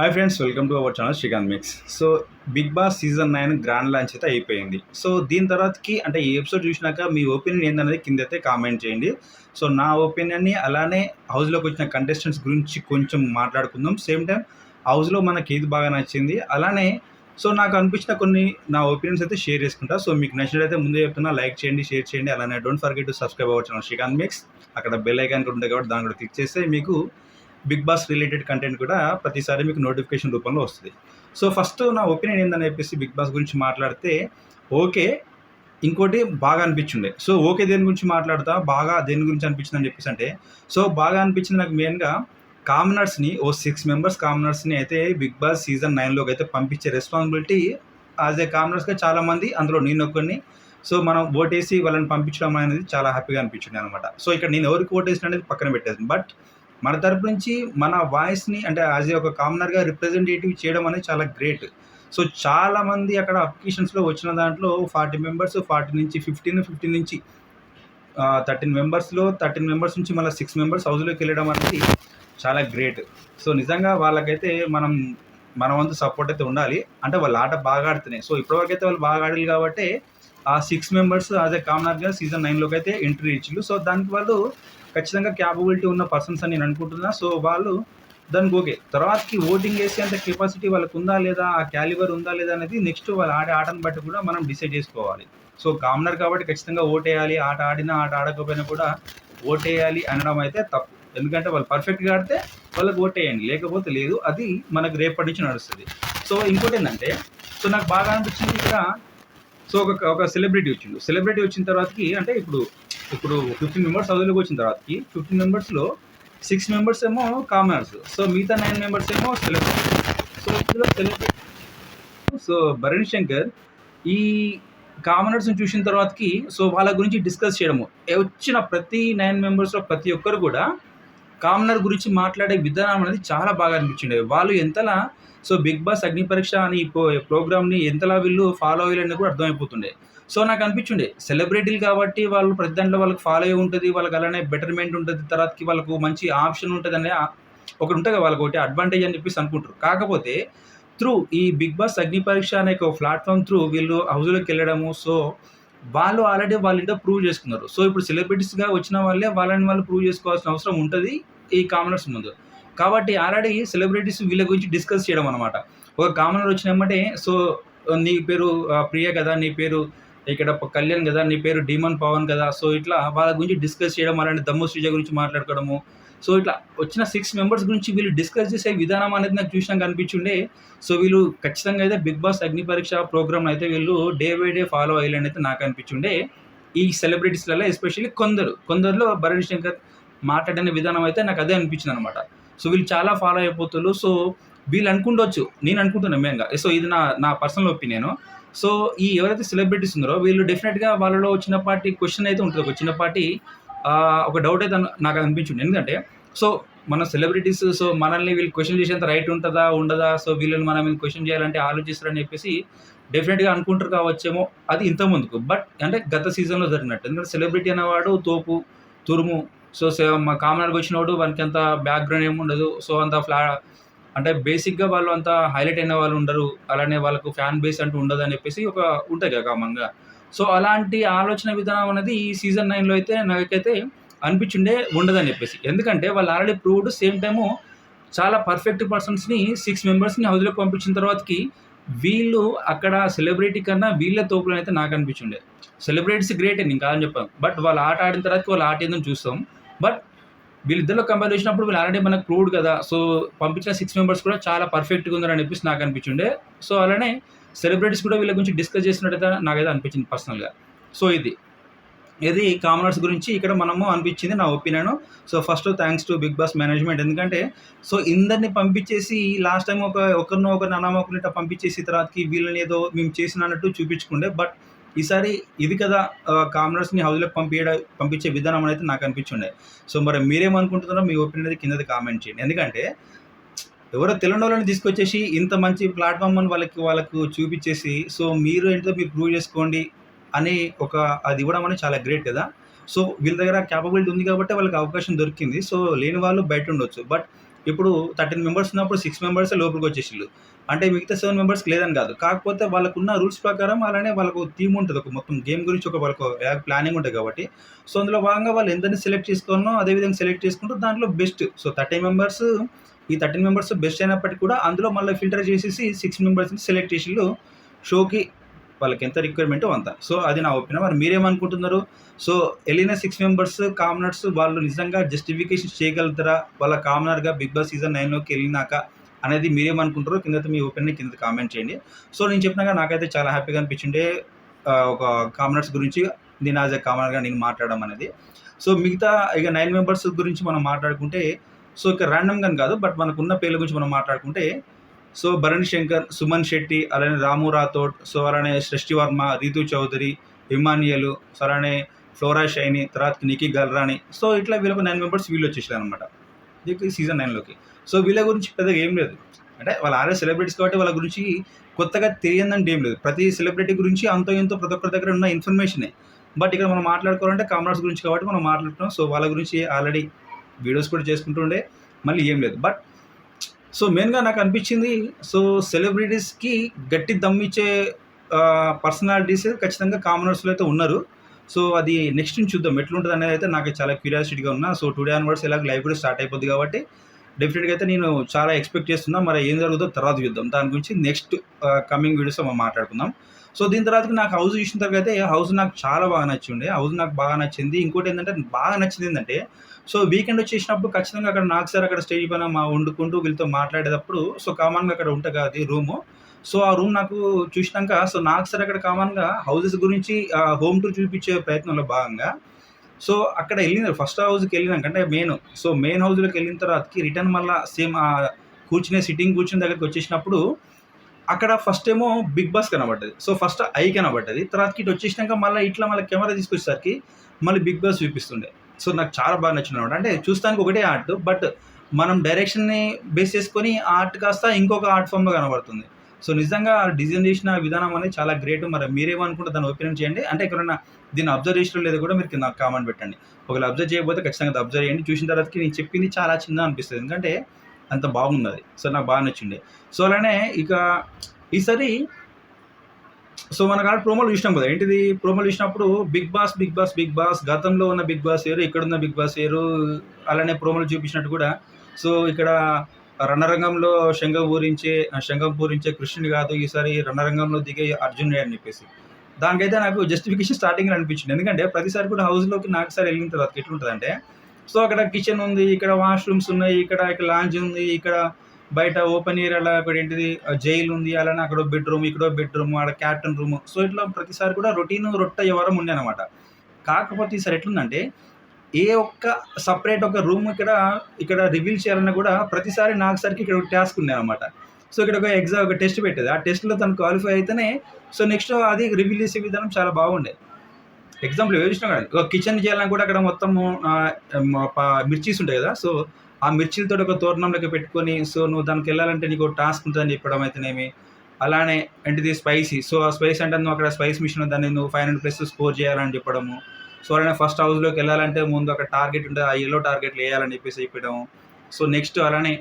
Hi friends, welcome to our channel Srikanth mix. So Bigg Boss season 9 grand launch అయితే అయిపోయింది. So దీని తర్వాతకి అంటే ఈ ఎపిసోడ్ చూసినాక మీ ఒపీనియన్ ఏందనేది కిందైతే కామెంట్ చేయండి. సో నా ఒపీనియన్ని అలానే హౌస్లోకి వచ్చిన కంటెస్టెంట్స్ గురించి కొంచెం మాట్లాడుకుందాం. సేమ్ టైం హౌస్లో మనకి ఏది బాగా నచ్చింది, అలానే సో నాకు అనిపించిన కొన్ని నా ఒపీనియన్స్ అయితే షేర్ చేసుకుంటా. సో మీకు నచ్చినట్లయితే ముందే చెప్తున్నా, లైక్ చేయండి, షేర్ చేయండి, అలానే don't forget to subscribe our channel Srikanth mix. అక్కడ బెల్ ఐకాన్ కూడా ఉంటుంది కాబట్టి దాన్ని కూడా క్లిక్ చేస్తే మీకు బిగ్ బాస్ రిలేటెడ్ కంటెంట్ కూడా ప్రతిసారి మీకు నోటిఫికేషన్ రూపంలో వస్తుంది. సో ఫస్ట్ నా ఒపీనియన్ ఏందని చెప్పేసి బిగ్ బాస్ గురించి మాట్లాడితే ఓకే, ఇంకోటి బాగా అనిపించిండే. సో ఓకే దేని గురించి మాట్లాడతా, బాగా దేని గురించి అనిపించింది అని చెప్పేసి అంటే, సో బాగా అనిపించింది నాకు మెయిన్గా కామనర్స్ని, ఓ 6 మెంబర్స్ కామనర్స్ని అయితే బిగ్ బాస్ సీజన్ 9లోకి అయితే పంపించే రెస్పాన్సిబిలిటీ యాజ్ ఏ కామనర్స్గా చాలామంది, అందులో నేను ఒక్కడిని. సో మనం ఓటేసి వాళ్ళని పంపించడం అనేది చాలా హ్యాపీగా అనిపించింది అనమాట. సో ఇక్కడ నేను ఎవరికి ఓటేసిన అనేది పక్కన పెట్టేది, బట్ మన తరపు నుంచి మన వాయిస్ని అంటే యాజ్ ఏ ఒక కామనర్గా రిప్రజెంటేటివ్ చేయడం అనేది చాలా గ్రేట్. సో చాలామంది అక్కడ అప్లికేషన్స్లో వచ్చిన దాంట్లో 40 మెంబర్స్, 40 నుంచి 15 నుంచి 13 మెంబర్స్లో 13 మెంబర్స్ నుంచి మళ్ళీ 6 మెంబర్స్ హౌస్లోకి వెళ్ళడం అనేది చాలా గ్రేట్. సో నిజంగా వాళ్ళకైతే మన వంతు సపోర్ట్ అయితే ఉండాలి. అంటే వాళ్ళ ఆట బాగా ఆడుతున్నాయి. సో ఇప్పటివరకు అయితే వాళ్ళు బాగా ఆడాలి కాబట్టి ఆ 6 మెంబర్స్ యాజ్ ఏ కామనర్గా సీజన్ 9లోకి అయితే ఎంట్రీ ఇచ్చిండ్రు. సో దానికి వాళ్ళు ఖచ్చితంగా క్యాపబిలిటీ ఉన్న పర్సన్స్ అని నేను అనుకుంటున్నా. సో వాళ్ళు దానికి ఓకే, తర్వాతకి ఓటింగ్ వేసే అంత కెపాసిటీ వాళ్ళకు ఉందా లేదా, ఆ క్యాలిబర్ ఉందా లేదా అనేది నెక్స్ట్ వాళ్ళు ఆడే ఆటను బట్టి కూడా మనం డిసైడ్ చేసుకోవాలి. సో కామనర్ కాబట్టి ఖచ్చితంగా ఓటేయాలి, ఆట ఆడినా ఆట ఆడకపోయినా కూడా ఓటేయాలి అనడం అయితే తప్పు. ఎందుకంటే వాళ్ళు పర్ఫెక్ట్గా ఆడితే వాళ్ళకి ఓటేయండి, లేకపోతే లేదు. అది మనకు రేపటి నుంచి నడుస్తుంది. సో ఇంకోటి ఏంటంటే, సో నాకు బాగా అనిపించింది ఇక్కడ, సో ఒక సెలబ్రిటీ వచ్చిండు. సెలబ్రిటీ వచ్చిన తర్వాతకి అంటే ఇప్పుడు 15 మెంబర్స్ హౌస్లోకి వచ్చిన తర్వాతకి 15 మెంబర్స్లో 6 మెంబర్స్ ఏమో కామనర్స్. సో మిగతా 9 మెంబర్స్ ఏమో సెలబ్రిటీ. సో ఇందులో సెలబ్రిటీ సో భరణ్ శంకర్ ఈ కామనర్స్ని చూసిన తర్వాతకి సో వాళ్ళ గురించి డిస్కస్ చేయడము, వచ్చిన ప్రతి 9 మెంబర్స్లో ప్రతి ఒక్కరు కూడా కామనర్ గురించి మాట్లాడే విధానం అనేది చాలా బాగా అనిపించింది. వాళ్ళు ఎంతలా సో బిగ్ బాస్ అగ్ని పరీక్ష అని ప్రోగ్రామ్ని ఎంతలా వీళ్ళు ఫాలో అయ్యారని కూడా అర్థమైపోతుండే. సో నాకు అనిపించిండే సెలబ్రిటీలు కాబట్టి వాళ్ళు ప్రతి దాంట్లో వాళ్ళకి ఫాలో అయ్యి ఉంటుంది, వాళ్ళకి అలానే బెటర్మెంట్ ఉంటుంది, తర్వాతకి వాళ్ళకు మంచి ఆప్షన్ ఉంటుంది అనే ఒకటి ఉంటుంది కదా, వాళ్ళకి ఒకటి అడ్వాంటేజ్ అని చెప్పేసి అనుకుంటారు. కాకపోతే త్రూ ఈ బిగ్ బాస్ అగ్ని పరీక్ష అనే ఒక ప్లాట్ఫామ్ త్రూ వీళ్ళు హౌస్లోకి వెళ్ళడము, సో వాళ్ళు ఆల్రెడీ వాళ్ళ ప్రూవ్ చేసుకున్నారు. సో ఇప్పుడు సెలబ్రిటీస్గా వచ్చిన వాళ్ళే వాళ్ళని వాళ్ళు ప్రూవ్ చేసుకోవాల్సిన అవసరం ఉంటుంది ఈ కామనర్స్ ముందు. కాబట్టి ఆల్రెడీ సెలబ్రిటీస్ వీళ్ళ గురించి డిస్కస్ చేయడం అనమాట. ఒక కామనర్ వచ్చినామంటే సో నీ పేరు ప్రియ కదా, నీ పేరు ఇక్కడ కళ్యాణ్ కదా, నీ పేరు డీమన్ పవన్ కదా, సో ఇట్లా వాళ్ళ గురించి డిస్కస్ చేయడం, అలాంటి దమ్ము శ్రీజ గురించి మాట్లాడుకోవడము. సో ఇట్లా వచ్చిన 6 మెంబర్స్ గురించి వీళ్ళు డిస్కస్ చేసే విధానం అనేది నాకు చూసినాక అనిపించుండే. సో వీళ్ళు ఖచ్చితంగా అయితే బిగ్ బాస్ అగ్ని పరీక్ష ప్రోగ్రామ్ అయితే వీళ్ళు డే బై డే ఫాలో అయ్యాలని అయితే నాకు అనిపించుండే. ఈ సెలబ్రిటీస్లలో ఎస్పెషల్లీ కొందరిలో భరణ్ శంకర్ మాట్లాడిన విధానం అయితే నాకు అదే అనిపించింది అనమాట. సో వీళ్ళు చాలా ఫాలో అయిపోతున్నారు. సో వీళ్ళు అనుకుంటవచ్చు, నేను అనుకుంటున్నాను మెయిన్గా. సో ఇది నా పర్సనల్ ఒపీనియన్. సో ఈ ఎవరైతే సెలబ్రిటీస్ ఉన్నారో వీళ్ళు డెఫినెట్గా వాళ్ళలో చిన్నపాటి క్వశ్చన్ అయితే ఉంటుంది, ఒక చిన్నపాటి ఒక డౌట్ అయితే నాకు అనిపించింది. ఎందుకంటే సో మన సెలబ్రిటీస్ సో మనల్ని వీళ్ళు క్వశ్చన్ చేసేంత రైట్ ఉంటుందా ఉండదా, సో వీళ్ళని మనం క్వశ్చన్ చేయాలంటే ఆలోచిస్తారని చెప్పేసి డెఫినెట్గా అనుకుంటారు కావచ్చేమో, అది ఇంత ముందుకు. బట్ అంటే గత సీజన్లో జరిగినట్టు, ఎందుకంటే సెలబ్రిటీ అనేవాడు తోపు తురుము. సో మా కామనర్గా వచ్చినవాడు వానికి అంత బ్యాక్గ్రౌండ్ ఏమి ఉండదు. సో అంత అంటే బేసిక్గా వాళ్ళు అంతా హైలైట్ అయిన వాళ్ళు ఉండరు, అలానే వాళ్ళకు ఫ్యాన్ బేస్ అంటూ ఉండదు అని చెప్పేసి ఒక ఉంటుంది కదా కామన్గా. సో అలాంటి ఆలోచన విధానం అనేది ఈ సీజన్ 9లో అయితే నాకైతే అనిపించిండే ఉండదని చెప్పేసి. ఎందుకంటే వాళ్ళు ఆల్రెడీ ప్రూవ్డ్, సేమ్ టైము చాలా పర్ఫెక్ట్ పర్సన్స్ని 6 మెంబర్స్ని హౌస్లోకి పంపించిన తర్వాతకి వీళ్ళు అక్కడ సెలబ్రిటీ కన్నా వీళ్ళ తోపులు అయితే నాకు అనిపించిండే. సెలబ్రిటీస్ గ్రేట్ నేను కాదని చెప్పాను, బట్ వాళ్ళు ఆట ఆడిన తర్వాత వాళ్ళు ఆట ఏందని చూస్తాం. బట్ వీళ్ళిద్దరిలో కంపేర్ చేసినప్పుడు వీళ్ళు ఆల్రెడీ మనకు ప్రూవ్డ్ కదా. సో పంపించిన 6 మెంబర్స్ కూడా చాలా పర్ఫెక్ట్గా ఉందని చెప్పేసి నాకు అనిపించిండే. సో అలానే సెలబ్రిటీస్ కూడా వీళ్ళ గురించి డిస్కస్ చేసినట్టయితే నాకైతే అనిపించింది పర్సనల్గా. సో ఇది కామనర్స్ గురించి ఇక్కడ మనము అనిపించింది నా opinion. So first thanks to Bigg Boss management. ఎందుకంటే సో ఇందరిని పంపించేసి లాస్ట్ టైం ఒకరిని అనామకుని పంపించేసి తర్వాతకి వీళ్ళని ఏదో మేము చేసిన అన్నట్టు చూపించుకుండే. బట్ ఈసారి ఇది కదా కామనర్స్ని హౌస్లోకి పంపించే విధానం అనేది నాకు అనిపించుండే. సో మరి మీరేమనుకుంటున్నారో మీ ఒపీనియన్ అనేది కింద కామెంట్ చేయండి. ఎందుకంటే ఎవరో తెలియని వాళ్ళని తీసుకొచ్చేసి ఇంత మంచి ప్లాట్ఫామ్ అని వాళ్ళకు చూపించేసి సో మీరు ఏంటో మీరు ప్రూవ్ చేసుకోండి అని అది ఇవ్వడం అనేది చాలా గ్రేట్ కదా. సో వీళ్ళ దగ్గర క్యాపబిలిటీ ఉంది కాబట్టి వాళ్ళకి అవకాశం దొరికింది. సో లేని వాళ్ళు బయట ఉండొచ్చు. బట్ ఇప్పుడు 13 మెంబర్స్ ఉన్నప్పుడు 6 మెంబర్సే లోపలికి వచ్చేసిళ్ళు. అంటే మిగతా 7 మెంబర్స్‌కి లేదని కాదు. కాకపోతే వాళ్ళకున్న రూల్స్ ప్రకారం అలానే వాళ్ళకు థీమ్ ఉంటది. ఒక మొత్తం గేమ్ గురించి వాళ్ళకు ప్లానింగ్ ఉంటది కాబట్టి, సో, అందులో భాగంగా వాళ్ళు ఎందరిని సెలెక్ట్ చేసుకోవాలనో అదే విధంగా సెలెక్ట్ చేసుకుంటూ దాంట్లో బెస్ట్. సో, 13 మెంబర్స్, ఈ 13 మెంబర్స్ బెస్ట్ అయినప్పటికి కూడా అందులో మళ్ళీ ఫిల్టర్ చేసేసి 6 మెంబర్స్‌ని సెలెక్ట్ చేసిళ్ళు. షోకి వాళ్ళకెంత రిక్వైర్మెంటో అంత. సో, అది నా ఒపీనియన్. మరి మీరేమనుకుంటున్నారు? సో, ఎళ్ళిన 6 మెంబర్స్ కామనర్స్ వాళ్ళు నిజంగా జస్టిఫికేషన్ చేయగలుగుతారా? వాళ్ళ కామనర్‌గా 'బిగ్ బాస్' సీజన్ 9లోకి ఎళ్ళినాక అనేది మీరేమనుకుంటారో కిందైతే మీ ఒపీనియన్ కింద కామెంట్ చేయండి. సో, నేను చెప్పినాగా నాకైతే చాలా హ్యాపీగా అనిపించిండే ఒక కామనర్స్ గురించి నేను యాస్ ఎ కామనర్‌గా నేను మాట్లాడడం అనేది. సో, మిగతా ఇక 9 మెంబర్స్ గురించి మనం మాట్లాడుకుంటే, సో, ఇక ర్యాండమ్‌గా అని కాదు. బట్ మనకున్న పేర్ల గురించి మనం మాట్లాడుకుంటే, సో, భరణ్ శంకర్, సుమన్ శెట్టి, అలానే రాము రాథోడ్, సో, అలానే సృష్టి వర్మ, రీతూ చౌదరి, ఇమాన్యుయల్, సో, అలానే ఫ్లోరా షైని, తర్వాతకి నిక్కీ గల్రాని. సో, ఇట్లా వీళ్ళకు 9 మెంబర్స్ వీళ్ళొచ్చేసారనమాట. ఇది సీజన్ 9లోకి. సో, వీళ్ళ గురించి పెద్దగా ఏం లేదు. అంటే వాళ్ళు ఆల్రెడీ సెలబ్రిటీస్ కాబట్టి వాళ్ళ గురించి కొత్తగా తెలియదంటే ఏం లేదు. ప్రతి సెలబ్రిటీ గురించి అంతో ఇంతో ప్రతి ఒక్కరి దగ్గర ఉన్న ఇన్ఫర్మేషనే. బట్ ఇక్కడ మనం మాట్లాడుకోవాలంటే కామనర్స్ గురించి కాబట్టి మనం మాట్లాడుతున్నాం. సో, వాళ్ళ గురించి ఆల్రెడీ వీడియోస్ కూడా చేసుకుంటుండే. మళ్ళీ ఏం లేదు. బట్ సో, మెయిన్‌గా నాకనిపించింది, సో, సెలబ్రిటీస్‌కి గట్టి దమ్మిచ్చే పర్సనాలిటీస్ ఖచ్చితంగా కామనర్స్‌లో అయితే ఉన్నారు. సో, అది నెక్స్ట్ నుంచి చూద్దాం ఎట్లుంటదనేదైతే నాకు చాలా క్యూరియాసిటీగా ఉన్నా. సో, టుడే ఆన్వర్డ్స్ ఎలాగో లైవ్ కూడా స్టార్ట్ అయిపోద్ది కాబట్టి డెఫినిట్‌గా అయితే నేను చాలా ఎక్స్‌పెక్ట్ చేస్తున్నా. మరి ఏం జరుగుద్దో తర్వాత చూద్దాం. దాని గురించి నెక్స్ట్ కమింగ్ వీడియోస్‌లో మనం మాట్లాడుకుందాం. సో, దీని తర్వాతకి నాకు హౌస్ చూసిన తర్వాత అయితే హౌస్ నాకు చాలా బాగా నచ్చిండే. హౌస్ నాకు బాగా నచ్చింది. ఇంకోటేంటంటే బాగా నచ్చిందేంటంటే, సో, వీకెండ్ వచ్చేసినప్పుడు ఖచ్చితంగా అక్కడ నాకు సార్ అక్కడ స్టేజ్ పైన వండుకుంటూ వీళ్ళతో మాట్లాడేటప్పుడు, సో, కామన్‌గా అక్కడ ఉంటది కదా అది రూము. సో, ఆ రూమ్ నాకు చూసినాక, సో, నాకు సార్ అక్కడ కామన్‌గా హౌసెస్ గురించి హోమ్ టూర్ చూపించే ప్రయత్నంలో భాగంగా, సో, అక్కడ ఎళ్ళిన ఫస్ట్ హౌస్‌కెళ్ళినాక అంటే సో, మెయిన్ హౌస్‌లోకెళ్ళిన తర్వాతకి రిటర్న్ మళ్ళా సేమ్ సిట్టింగ్ కూర్చున్న దగ్గరికి వచ్చేసినప్పుడు, అక్కడ ఫస్ట్ ఏమో 'బిగ్ బాస్' కనపడ్డది. సో, ఫస్ట్ 'ఐ' కనపడ్డది. తర్వాతకి ఇటు వచ్చేసినాక మళ్ళీ కెమెరా తీసుకొచ్చేసరికి మళ్ళీ 'బిగ్ బాస్' చూపిస్తుండే. సో, నాకు చాలా బాగా నచ్చిందనమాట. అంటే చూస్తానికి ఒకటే ఆర్ట్. బట్ మనం డైరెక్షన్‌ని బేస్ చేసుకొని ఆ ఆర్ట్ కాస్త ఇంకొక ఆర్ట్ ఫార్మ్‌లో కనబడుతుంది. సో, నిజంగా డిజైన్ చేసిన విధానం అనేది చాలా గ్రేట్. మరి మీరేమనుకుంటారో దాన్ని ఒపీనియన్ చేయండి. అంటే ఎక్కడన్నా దీన్ని అబ్జర్వ్ చేసినారో లేదో కూడా మీరు కింద కామెంట్ పెట్టండి. ఒకవేళ అబ్జర్వ్ చేయకపోతే ఖచ్చితంగా అది అబ్జర్వ్ చేయండి. చూసిన తర్వాతకి నేను చెప్పింది చాలా చిన్నగా అనిపిస్తది. ఎందుకంటే అంత బాగుందది. సో, నాకు బాగా నచ్చిండే. సో, అలానే ఇక ఈసారి సో, మనకు ఆల్రెడీ ప్రోమోలు చూసినాం కదా! ఏంటిది ప్రోమోలు చూసినప్పుడు 'బిగ్ బాస్' గతంలో ఉన్న 'బిగ్ బాస్' వేరు, ఇక్కడున్న 'బిగ్ బాస్' వేరు. అలానే ప్రోమోలు చూపించినట్టు కూడా, సో, ఇక్కడ రణరంగంలో శంఖం పూరించే కృష్ణుడు కాదు, ఈసారి రణరంగంలో దిగే అర్జునుడే అని చెప్పేసి. దానికైతే నాకు జస్టిఫికేషన్ స్టార్టింగ్‌లో అనిపించింది. ఎందుకంటే ప్రతిసారి కూడా హౌస్‌లోకి నాకు సార్ ఎళ్ళిన తర్వాత ఎట్లుంటదంటే, సో, అక్కడ కిచెన్ ఉంది, ఇక్కడ వాష్‌రూమ్స్ ఉన్నాయి, ఇక్కడ లాంజ్ ఉంది, ఇక్కడ బయట ఓపెన్ ఏరియాలో ఒకటేంటిది జైల్ ఉంది. అలానే అక్కడో బెడ్‌రూమ్, ఇక్కడో బెడ్‌రూమ్, ఆడ క్యాప్టెన్ రూమ్. సో, ఇట్లా ప్రతిసారి కూడా రొట్ట వ్యవహారం ఉండేనమాట. కాకపోతే ఈసారి ఎట్లుందంటే, ఏ ఒక్క సెపరేట్ ఒక రూమ్ ఇక్కడ రివీల్ చేయాలన్నా కూడా ప్రతిసారి నాకు సార్‌కి ఇక్కడ ఒక టాస్క్ ఉండేదనమాట. సో, ఇక్కడ ఒక టెస్ట్ పెట్టేది. ఆ టెస్ట్‌లో తను క్వాలిఫై అయితేనే సో, నెక్స్ట్ అది రివీల్ చేసే విధానం చాలా బాగుండే. ఎగ్జాంపుల్ ఏవి చూసినా కూడా ఒక కిచెన్ చేయాలన్నా కూడా అక్కడ మొత్తము మిర్చీస్ ఉంటాయి కదా! సో, ఆ మిర్చీలతోటి ఒక తోరణం లెక్క పెట్టుకొని, సో, నువ్వు దానికెళ్ళాలంటే నీకో టాస్క్ ఉంటదని చెప్పడం అయితేనేమి, అలానే ఏంటిది స్పైసీ. సో, ఆ స్పైసీ అంటే నువ్వు అక్కడ స్పైస్ మిషన్ దాన్ని నువ్వు 500 ప్లస్ స్కోర్ చేయాలని చెప్పడము. సో, అలానే ఫస్ట్ హౌస్‌లోకెళ్ళాలంటే ముందు అక్కడ టార్గెట్ ఉంటది. ఆ యెల్లో టార్గెట్లు ఎయాలని చెప్పేసి చెప్పడం. సో, నెక్స్ట్ అలానే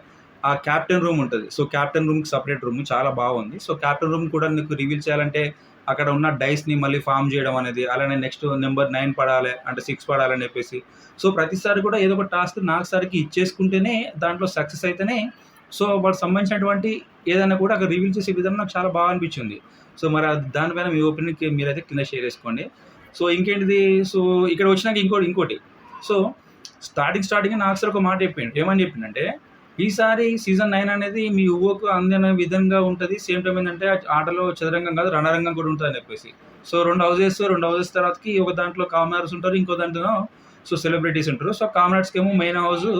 ఆ క్యాప్టెన్ రూమ్ ఉంటది. సో, క్యాప్టెన్ రూమ్‌కి సెపరేట్ రూమ్ చాలా బాగుంది. సో, క్యాప్టెన్ రూమ్ కూడా నీకు రివీల్ చేయాలంటే అక్కడ ఉన్న డైస్‌ని మళ్ళీ ఫార్మ్ చేయడం అనేది, అలానే నెక్స్ట్ నంబర్ 9 పడాలి అంటే 6 పడాలని చెప్పేసి. సో, ప్రతిసారి కూడా ఏదో ఒక టాస్క్ నాకు సార్‌కి ఇచ్చేసుకుంటేనే దాంట్లో సక్సెస్ అయితేనే, సో, వాడికి సంబంధించినటువంటి ఏదైనా కూడా అక్కడ రివీల్ చేసే విధానం నాకు చాలా బాగా అనిపించింది. సో, మరి దానిపైన మీ ఒపీనియన్ మీరైతే కింద షేర్ చేసుకోండి. సో, ఇంకేంటిది, సో, ఇక్కడ వచ్చినాక ఇంకోటి. సో, స్టార్టింగ్ నాకు సార్ ఒక మాట చెప్పిండు. ఏమని చెప్పిండంటే, ఈసారి సీజన్ 9 అనేది మీ ఊహకు అందిన విధంగా ఉంటది. సేమ్ టైమ్ ఏంటంటే ఆటలో చదరంగం కాదు రణరంగం కూడా ఉంటదని చెప్పేసి. సో, 2 హౌసెస్ తర్వాతకి ఒక దాంట్లో కామనర్స్ ఉంటారు. ఇంకో దాంట్లో సో, సెలబ్రిటీస్ ఉంటారు. సో, కామనర్స్‌కేమో మెయిన్ హౌసు,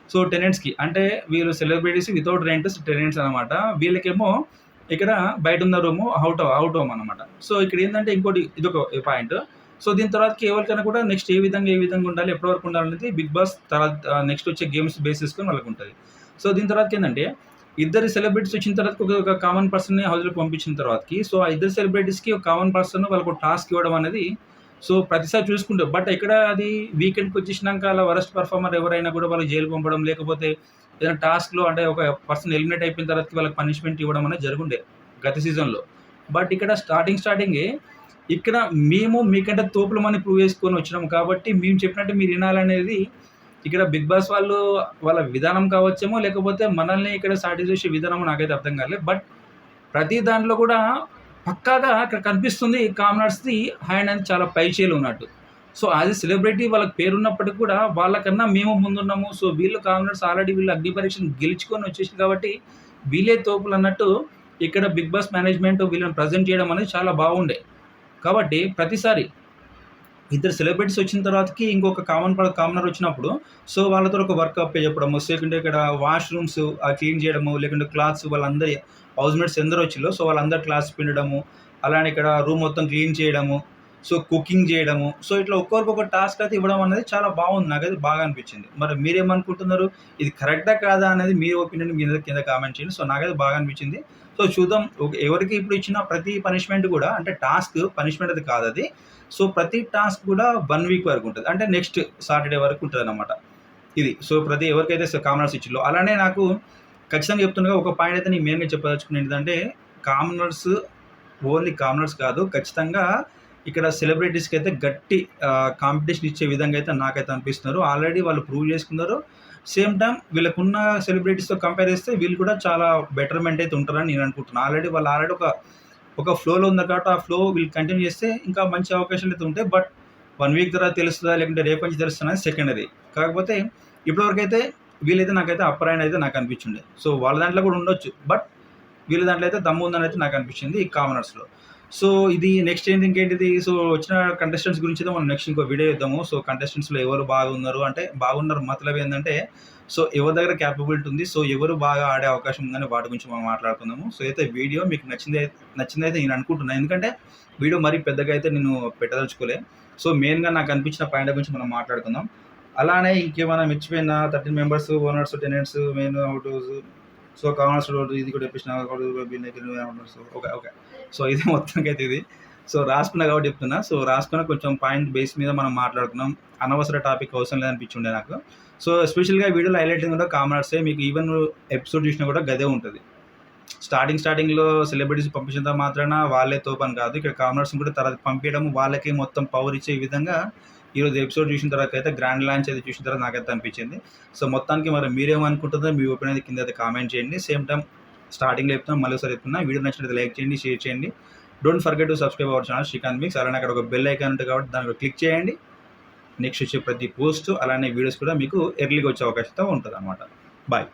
సో, టెనెంట్స్‌కి అంటే వీళ్ళు సెలబ్రిటీస్ వితౌట్ రెంట్ టెనెంట్స్ అనమాట. వీళ్ళకేమో ఇక్కడ బయటున్న రూము అవుట్ హోమ్ అనమాట. సో, ఇక్కడ ఏందంటే ఇదొక పాయింట్. సో, దీని తర్వాతకి ఎవరికైనా కూడా నెక్స్ట్ ఏ విధంగా ఉండాలి, ఎప్పటి వరకు ఉండాలనేది 'బిగ్ బాస్' తర్వాత నెక్స్ట్ వచ్చే గేమ్స్ బేస్ చేసుకొని వాళ్ళకుంటది. సో, దీని తర్వాతకి ఏందంటే, ఇద్దరు సెలబ్రిటీస్ వచ్చిన తర్వాత ఒక కామన్ పర్సన్‌ని హౌస్‌లోకి పంపించిన తర్వాతకి, సో, ఆ ఇద్దరు సెలబ్రిటీస్‌కి ఒక కామన్ పర్సన్ వాళ్ళకొక టాస్క్ ఇవ్వడం అనేది, సో, ప్రతిసారి చూసుకుంటారు. బట్ ఇక్కడ అది వీకెండ్‌కి వచ్చేసినాక అలా వరస్ట్ పెర్ఫార్మర్ ఎవరైనా కూడా వాళ్ళకి జైలుకి పంపడం, లేకపోతే ఏదైనా టాస్క్‌లో అంటే ఒక పర్సన్ ఎలిమినేట్ అయిపోయిన తర్వాతకి వాళ్ళకి పనిష్మెంట్ ఇవ్వడం అనేది జరుగుండే గత సీజన్‌లో. బట్ ఇక్కడ స్టార్టింగే ఇక్కడ మేము మీకంటే తోపులమని ప్రూవ్ చేసుకొని వచ్చినాం కాబట్టి మేము చెప్పినట్టు మీరు వినాలనేది ఇక్కడ 'బిగ్ బాస్' వాళ్ళు వాళ్ళ విధానం కావచ్చేమో, లేకపోతే మనల్ని ఇక్కడ సాటిస్ఫై చేసే విధానమో నాకైతే అర్థం కాలేదు. బట్ ప్రతి దాంట్లో కూడా పక్కాగా అక్కడ కనిపిస్తుంది కామనర్స్‌ది హ్యాండ్ అనేది చాలా పైచేలు ఉన్నట్టు. సో, యాస్ ఎ సెలబ్రిటీ వాళ్ళకి పేరున్నప్పటికి కూడా వాళ్ళకన్నా మేము ముందున్నాము. సో, వీళ్ళు కామనర్స్ ఆల్రెడీ వీళ్ళు అగ్ని పరీక్షను గెలుచుకొని వచ్చేసింది కాబట్టి వీళ్ళే తోపులన్నట్టు ఇక్కడ 'బిగ్ బాస్' మేనేజ్‌మెంట్ వీళ్ళని ప్రెజెంట్ చేయడం అనేది చాలా బాగుండే. కాబట్టి ప్రతిసారి ఇద్దరు సెలబ్రిటీస్ వచ్చిన తర్వాతకి ఇంకొక కామనర్ వచ్చినప్పుడు సో వాళ్ళతో ఒక వర్క్ అప్పచెప్పడము, లేకుంటే ఇక్కడ వాష్‌రూమ్స్ క్లీన్ చేయడము, లేకుంటే క్లాత్స్ వాళ్ళందరి హౌస్‌మేట్స్ ఎందరో వచ్చిల్లో సో వాళ్ళందరూ క్లాత్స్ పిండడము, అలానే ఇక్కడ రూమ్ మొత్తం క్లీన్ చేయడము, సో కుకింగ్ చేయడము. సో ఇట్లా ఒక్కొక్కరికి ఒక టాస్క్ అయితే ఇవ్వడం అనేది చాలా బాగుంది. నాకైతే బాగా అనిపించింది. మరి మీరేమనుకుంటున్నారు? ఇది కరెక్టా కాదా అనేది మీ ఒపీనియన్ కింద కామెంట్ చేయండి. సో నాకైతే బాగా అనిపించింది. సో చూద్దాం ఎవరికి ఇప్పుడు ఇచ్చిన ప్రతి పనిష్మెంట్ కూడా అంటే టాస్క్ పనిష్మెంట్ అది కాదది. సో ప్రతి టాస్క్ కూడా 1 వీక్ వరకు ఉంటది. అంటే నెక్స్ట్ సాటర్‌డే వరకు ఉంటదనమాట ఇది. సో ప్రతి ఎవరికైతే కామనర్స్ ఇచ్చిల్లో. అలానే నాకు ఖచ్చితంగా చెప్తుండగా ఒక పాయింట్ అయితే నేను మెయిన్‌గా చెప్పదలుచుకున్నది ఏంటంటే కామనర్స్ ఓన్లీ కామనర్స్ కాదు. ఖచ్చితంగా ఇక్కడ సెలబ్రిటీస్‌కి అయితే గట్టి కాంపిటీషన్ ఇచ్చే విధంగా అయితే నాకైతే అనిపిస్తున్నారు. ఆల్రెడీ వాళ్ళు ప్రూవ్ చేసుకున్నారు. సేమ్ టైమ్ వీళ్ళకున్న సెలబ్రిటీస్‌తో కంపేర్ చేస్తే వీళ్ళు కూడా చాలా బెటర్‌మెంట్ అయితే ఉంటారని నేను అనుకుంటున్నాను. ఆల్రెడీ ఒక ఫ్లోలో ఉంది కాబట్టి ఆ ఫ్లో వీళ్ళు కంటిన్యూ చేస్తే ఇంకా మంచి అవకాశాలు అయితే ఉంటాయి. బట్ 1 వీక్ తర్వాత తెలుస్తదా? లేకుంటే రేపటి నుంచి తెలుస్తదా అనేది సెకండరీ. కాకపోతే ఇప్పటివరకైతే వీళ్ళైతే నాకైతే అప్పర్ హ్యాండ్ అయితే నాకు అనిపించింది. సో వాళ్ళ దాంట్లో కూడా ఉండొచ్చు. బట్ వీళ్ళ దాంట్లో అయితే దమ్ము ఉందని అయితే నాకు అనిపించింది ఈ కామనర్స్‌లో. సో ఇది నెక్స్ట్ ఇంకేంటిది? సో వచ్చిన కంటెస్టెంట్స్ గురించి అయితే మనం నెక్స్ట్ ఇంకో వీడియో చేద్దాము. సో కంటెస్టెంట్స్‌లో ఎవరు బాగున్నారు అంటే బాగున్నారు మతలబ్ ఏందంటే సో ఎవరి దగ్గర క్యాపబిలిటీ ఉంది. సో ఎవరు బాగా ఆడే అవకాశం ఉందని వాటి గురించి మనం మాట్లాడుకుందాము. సో అయితే వీడియో మీకు నచ్చిందైతే నేను అనుకుంటున్నాను. ఎందుకంటే వీడియో మరీ పెద్దగా అయితే నేను పెట్టదలుచుకోలే. సో మెయిన్‌గా నాకు అనిపించిన పాయింట్ల గురించి మనం మాట్లాడుకుందాం. అలానే ఇంకేమైనా మర్చిపోయిన 13 members, owners, tenants, main house so commoners ఇది కూడా చెప్పేసిన ఓకే. సో ఇది మొత్తానికైతే ఇది. సో రాసుకున్నా కాబట్టి చెప్తున్నా. సో రాసుకున్న కొంచెం పాయింట్ బేస్ మీద మనం మాట్లాడుకున్నాం. అనవసర టాపిక్ అవసరం లేదనిపించుండే నాకు. సో ఎస్పెషల్‌గా వీడియోలో హైలైటింగ్ కూడా కామనర్సే. మీకు ఈవెన్ ఎపిసోడ్ చూసినా కూడా గదే ఉంటది. స్టార్టింగ్‌లో సెలబ్రిటీస్ పంపించినంత మాత్రాన వాళ్ళే తోపని కాదు. ఇక్కడ కామనర్స్‌ని కూడా తర్వాత పంపియడం వాళ్ళకి మొత్తం పవర్ ఇచ్చే విధంగా ఈరోజు ఎపిసోడ్ చూసిన తర్వాత అయితే గ్రాండ్ లాంచ్ అయితే చూసిన తర్వాత నాకైతే అనిపించింది. సో మొత్తానికి మరి మీరేమనుకుంటున్నారో మీ ఒపీనియన్ కింద అయితే కామెంట్ చేయండి. సేమ్ టైమ్ స్టార్టింగ్‌లో చెప్తున్నా మళ్ళీ ఒకసారి చెప్తున్నా. వీడియో నచ్చినట్లయితే లైక్ చేయండి, షేర్ చేయండి. Don't forget to subscribe our channel Srikanth mix. అలానే అక్కడ ఒక బెల్ ఐకాన్ ఉంటుంది కాబట్టి దాన్ని క్లిక్ చేయండి. నెక్స్ట్ వచ్చే ప్రతి పోస్ట్ అలానే వీడియోస్ కూడా మీకు ఎర్లీగా వచ్చే అవకాశం ఉంటదన్నమాట. బాయ్.